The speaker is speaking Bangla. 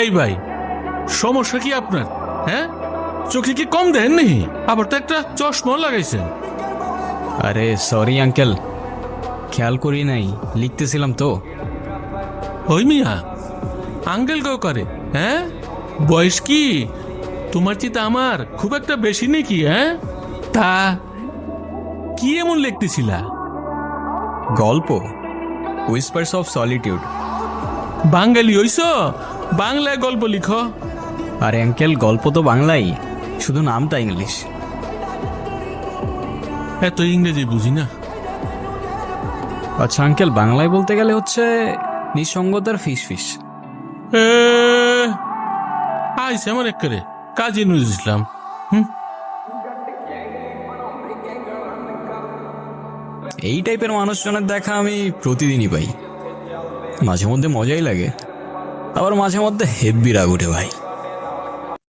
এই ভাই, সমস্যা কি আপনার? হ্যাঁ, চোখে কি কম দেন নাকি? আবার তো একটা চশমা লাগাইছেন। আরে সরি আঙ্কেল, খেয়াল করি নাই, লিখতেছিলাম তো। ওই মিয়া, আঙ্কেল কেউ করে? হ্যাঁ, বয়স কি তোমার চিন্তা আমার খুব একটা বেশি নাকি? হ্যাঁ, তা কি এমন লিখতেছিলা? গল্প, হুইসপার্স অফ সলিটিউড। বাঙালি হইছ, বাংলায় গল্প লিখো? আরে আঙ্কেল, গল্প তো বাংলাই, শুধু নামটা ইংলিশ। এত ইংরেজি বুঝি না। আচ্ছা আঙ্কেল, বাংলায় বলতে গেলে হচ্ছে নিঃসঙ্গতার ফিস ফিস। এ, আইসে আমার একেবারে কাজী নজরুল ইসলাম। এই টাইপের মানুষজনের দেখা আমি প্রতিদিনই পাই। মাঝে মধ্যে মজাই লাগে, আবার মাঝে মধ্যে হেব্বি রাগ উঠে ভাই।